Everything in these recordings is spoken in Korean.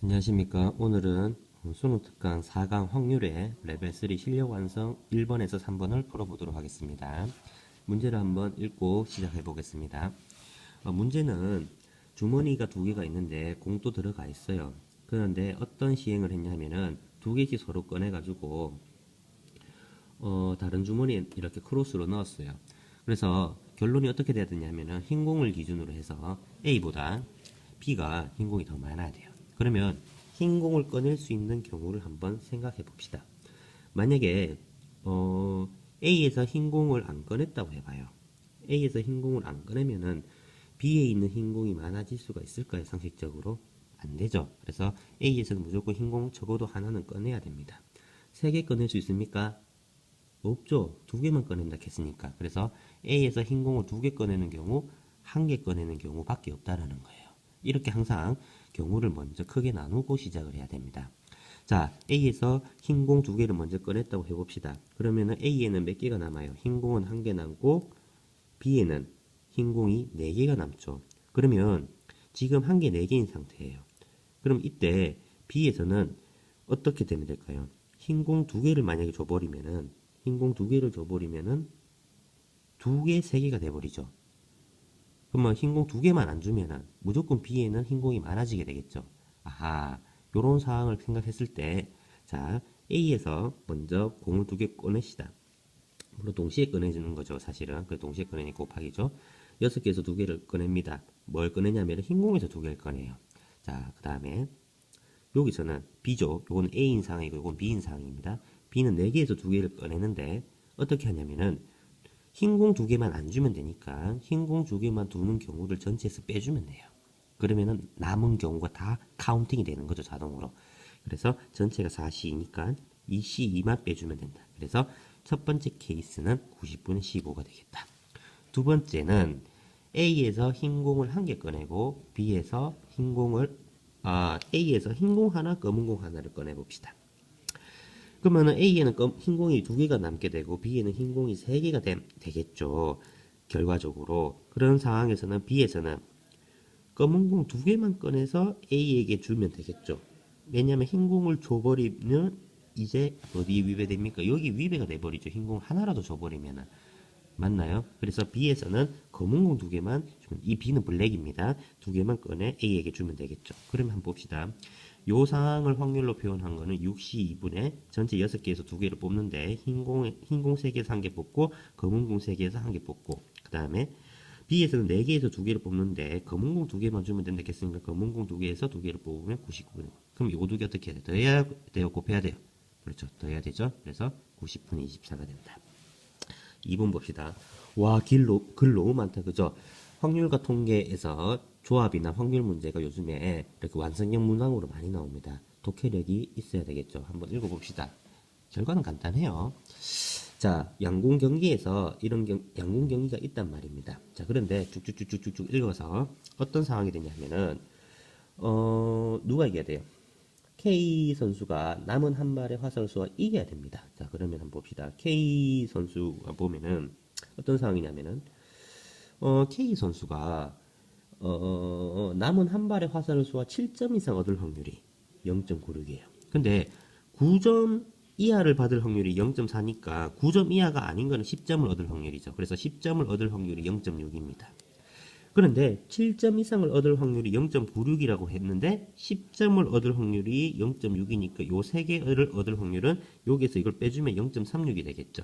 안녕하십니까. 오늘은 수능 특강 4강 확률의 레벨 3 실력 완성 1번에서 3번을 풀어보도록 하겠습니다. 문제를 한번 읽고 시작해 보겠습니다. 문제는 주머니가 두 개가 있는데 공도 들어가 있어요. 그런데 어떤 시행을 했냐면은 두 개씩 서로 꺼내가지고 다른 주머니에 이렇게 크로스로 넣었어요. 그래서 결론이 어떻게 돼야 되냐면은 흰 공을 기준으로 해서 A보다 B가 흰 공이 더 많아야 돼요. 그러면 흰 공을 꺼낼 수 있는 경우를 한번 생각해 봅시다. 만약에 A에서 흰 공을 안 꺼냈다고 해봐요. A에서 흰 공을 안 꺼내면은 B에 있는 흰 공이 많아질 수가 있을까요? 상식적으로 안 되죠. 그래서 A에서는 무조건 흰 공 적어도 하나는 꺼내야 됩니다. 세 개 꺼낼 수 있습니까? 없죠. 두 개만 꺼낸다 했으니까. 그래서 A에서 흰 공을 두 개 꺼내는 경우, 한 개 꺼내는 경우밖에 없다라는 거예요. 이렇게 항상 경우를 먼저 크게 나누고 시작을 해야 됩니다. 자, A에서 흰 공 두 개를 먼저 꺼냈다고 해봅시다. 그러면은 A에는 몇 개가 남아요? 흰 공은 한 개 남고 B에는 흰 공이 네 개가 남죠. 그러면 지금 한 개 네 개인 상태예요. 그럼 이때 B에서는 어떻게 되면 될까요? 흰 공 두 개를 만약에 줘버리면은 흰 공 두 개를 줘버리면은 두 개, 세 개가 돼버리죠. 그러면 흰 공 두 개만 안 주면은 무조건 B에는 흰 공이 많아지게 되겠죠. 아하, 요런 상황을 생각했을 때, 자, A에서 먼저 공을 두 개 꺼내시다. 물론 동시에 꺼내주는 거죠, 사실은. 그 동시에 꺼내니 곱하기죠. 6개에서 두 개를 꺼냅니다. 뭘 꺼내냐면 흰 공에서 두 개를 꺼내요. 자, 그 다음에 여기서는 B죠. 요건 A인 상황이고 요건 B인 상황입니다. B는 4개에서 2개를 꺼내는데 어떻게 하냐면은 흰 공 2개만 안 주면 되니까 흰 공 2개만 두는 경우를 전체에서 빼주면 돼요. 그러면은 남은 경우가 다 카운팅이 되는 거죠, 자동으로. 그래서 전체가 4C이니까 이 C2만 빼주면 된다. 그래서 첫 번째 케이스는 90분의 15가 되겠다. 두 번째는 A에서 흰 공을 한 개 꺼내고 B에서 A에서 흰 공 하나, 검은 공 하나를 꺼내 봅시다. 그러면은 A에는 흰 공이 두 개가 남게 되고 B에는 흰 공이 세 개가 되겠죠. 결과적으로 그런 상황에서는 B에서는 검은 공 두 개만 꺼내서 A에게 주면 되겠죠. 왜냐하면 흰 공을 줘버리면 이제 어디 위배됩니까? 여기 위배가 돼버리죠. 흰 공 하나라도 줘버리면은. 맞나요? 그래서 B에서는 검은 공 두 개만 주면, 이 B는 블랙입니다. 두 개만 꺼내 A에게 주면 되겠죠. 그러면 한번 봅시다. 요 상황을 확률로 표현한 거는 6시 2분의 전체 6개에서 두 개를 뽑는데 흰공 3개에서 한 개 뽑고 검은 공 3개에서 한 개 뽑고 그 다음에 B에서는 4개에서 두 개를 뽑는데 검은 공 두 개만 주면 된다 했으니까 검은 공 두 개에서 두 개를 뽑으면 99분. 그럼 요 두 개 어떻게 해야 돼요? 더해야 돼요? 곱해야 돼요? 그렇죠. 더해야 되죠. 그래서 90분의 24가 된다. 2번 봅시다. 와, 글 너무 많다. 그죠? 확률과 통계에서 조합이나 확률 문제가 요즘에 이렇게 완성형 문항으로 많이 나옵니다. 독해력이 있어야 되겠죠. 한번 읽어봅시다. 결과는 간단해요. 자, 양궁 경기에서 이런 양궁 경기가 있단 말입니다. 자, 그런데 쭉쭉쭉쭉쭉 읽어서 어떤 상황이 되냐면은, 누가 이겨야 돼요? K 선수가 남은 한 발의 화살수와 이겨야 됩니다. 자, 그러면 한번 봅시다. K 선수가 보면은 어떤 상황이냐면은 K 선수가 남은 한 발의 화살수와 7점 이상 얻을 확률이 0.96이에요. 근데 9점 이하를 받을 확률이 0.4니까 9점 이하가 아닌 거는 10점을 얻을 확률이죠. 그래서 10점을 얻을 확률이 0.6입니다. 그런데 7점 이상을 얻을 확률이 0.96이라고 했는데 10점을 얻을 확률이 0.6이니까 요 세 개를 얻을 확률은 여기서 이걸 빼주면 0.36이 되겠죠.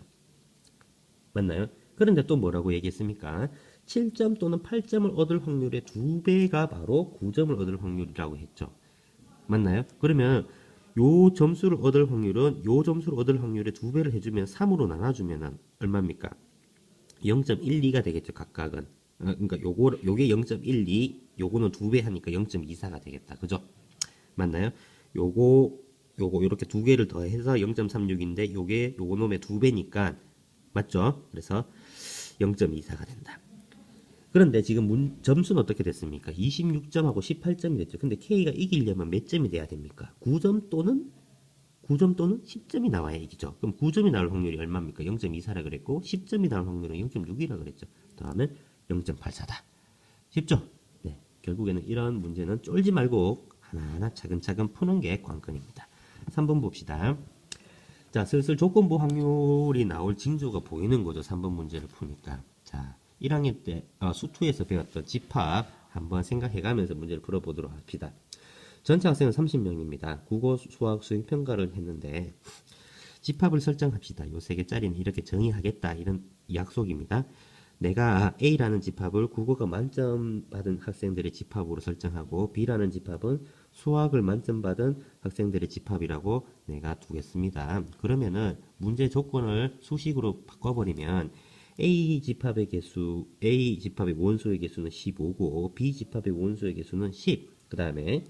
맞나요? 그런데 또 뭐라고 얘기했습니까? 7점 또는 8점을 얻을 확률의 2배가 바로 9점을 얻을 확률이라고 했죠. 맞나요? 그러면 요 점수를 얻을 확률은 요 점수를 얻을 확률의 2배를 해주면 3으로 나눠주면 얼마입니까? 0.12가 되겠죠, 각각은. 그러니까 요게 0.12, 요거는 2배 하니까 0.24가 되겠다. 그죠? 맞나요? 요거, 요렇게 두 개를 더해서 0.36인데, 요거 놈의 2배니까, 맞죠? 그래서 0.24가 된다. 그런데 지금 점수는 어떻게 됐습니까? 26점하고 18점이 됐죠. 근데 K가 이기려면 몇 점이 돼야 됩니까? 9점 또는 10점이 나와야 이기죠. 그럼 9점이 나올 확률이 얼마입니까? 0.24라 그랬고 10점이 나올 확률은 0.6이라 그랬죠. 더하면 0.84다. 쉽죠? 네. 결국에는 이런 문제는 쫄지 말고 하나하나 차근차근 푸는 게 관건입니다. 3번 봅시다. 자, 슬슬 조건부 확률이 나올 징조가 보이는 거죠. 3번 문제를 푸니까. 자, 1학년 때 수투에서 배웠던 집합 한번 생각해가면서 문제를 풀어보도록 합시다. 전체 학생은 30명입니다. 국어, 수학, 수행 평가를 했는데 집합을 설정합시다. 요 3개짜리는 이렇게 정의하겠다. 이런 약속입니다. 내가 A라는 집합을 국어가 만점 받은 학생들의 집합으로 설정하고 B라는 집합은 수학을 만점 받은 학생들의 집합이라고 내가 두겠습니다. 그러면은 문제 조건을 수식으로 바꿔버리면 A 집합의 원소의 개수는 15고 B 집합의 원소의 개수는 10. 그 다음에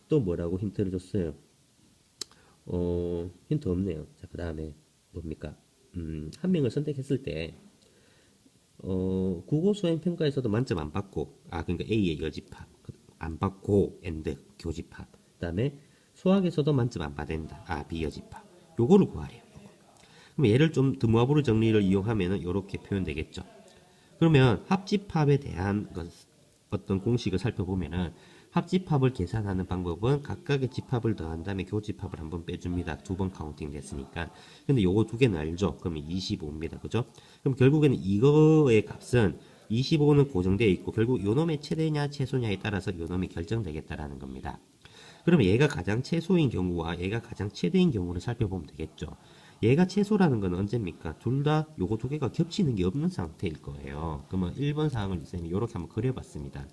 또 뭐라고 힌트를 줬어요? 힌트 없네요. 자, 그 다음에 뭡니까? 한 명을 선택했을 때 국어 수행 평가에서도 만점 안 받고, 그러니까 A의 여집합 안 받고 엔드 교집합. 그다음에 수학에서도 만점 안 받는다. B 여집합. 요거를 구하래요. 요거. 그럼 얘를 좀 드모아브르 정리를 이용하면은 이렇게 표현되겠죠. 그러면 합집합에 대한 어떤 공식을 살펴보면은 합집합을 계산하는 방법은 각각의 집합을 더한 다음에 교집합을 한번 빼줍니다. 2번 카운팅 됐으니까. 근데 요거 2개는 알죠? 그러면 25입니다. 그죠? 그럼 결국에는 이거의 값은 25는 고정되어 있고 결국 요놈의 최대냐 최소냐에 따라서 요놈이 결정되겠다라는 겁니다. 그러면 얘가 가장 최소인 경우와 얘가 가장 최대인 경우를 살펴보면 되겠죠. 얘가 최소라는 건 언제입니까? 둘 다 요거 2개가 겹치는 게 없는 상태일 거예요. 그러면 1번 사항을 선생님이 이렇게 한번 그려봤습니다.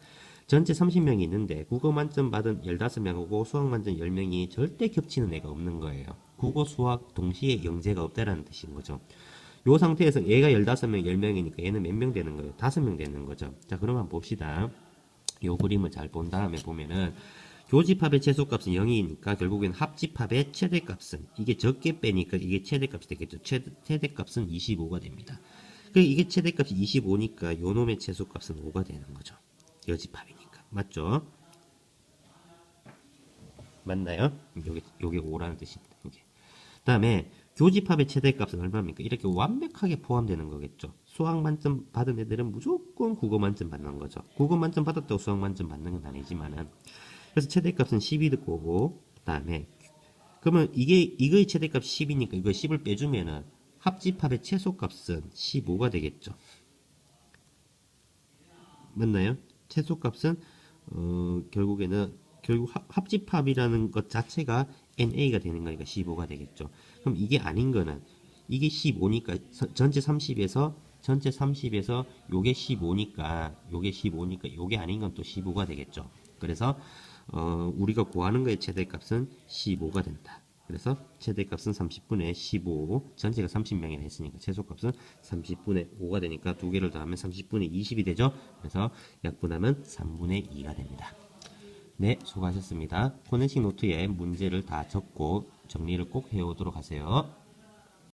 전체 30명이 있는데 국어 만점 받은 15명하고 수학 만점 10명이 절대 겹치는 애가 없는 거예요. 국어, 수학 동시에 영재가 없다라는 뜻인 거죠. 요 상태에서 얘가 15명, 10명이니까 얘는 몇 명 되는 거예요? 5명 되는 거죠. 자, 그럼 한번 봅시다. 요 그림을 잘 본 다음에 보면은 교집합의 최소값은 0이니까 결국엔 합집합의 최대값은 이게 적게 빼니까 이게 최대값이 되겠죠. 최대값은 25가 됩니다. 이게 최대값이 25니까 요놈의 최소값은 5가 되는 거죠. 여집합이니까. 맞죠? 맞나요? 요게 5라는 뜻입니다. 요게. 다음에 교집합의 최대값은 얼마입니까? 이렇게 완벽하게 포함되는 거겠죠. 수학 만점 받은 애들은 무조건 국어 만점 받는 거죠. 국어 만점 받았다고 수학 만점 받는 건 아니지만은. 그래서 최대값은 10이 거고, 그다음에 그러면 이거의 최대값이 10이니까 이거 10을 빼주면은 합집합의 최소값은 15가 되겠죠. 맞나요? 최소값은 결국 합집합이라는 것 자체가 NA가 되는 거니까 15가 되겠죠. 그럼 이게 아닌 거는 이게 15니까 전체 30에서 요게 15니까 요게 아닌 건 또 15가 되겠죠. 그래서 우리가 구하는 거의 최대값은 15가 된다. 그래서 최대값은 30분의 15, 전체가 30명이나 했으니까 최소값은 30분의 5가 되니까 2개를 더하면 30분의 20이 되죠. 그래서 약분하면 3분의 2가 됩니다. 네, 수고하셨습니다. 코네식 노트에 문제를 다 적고 정리를 꼭 해오도록 하세요.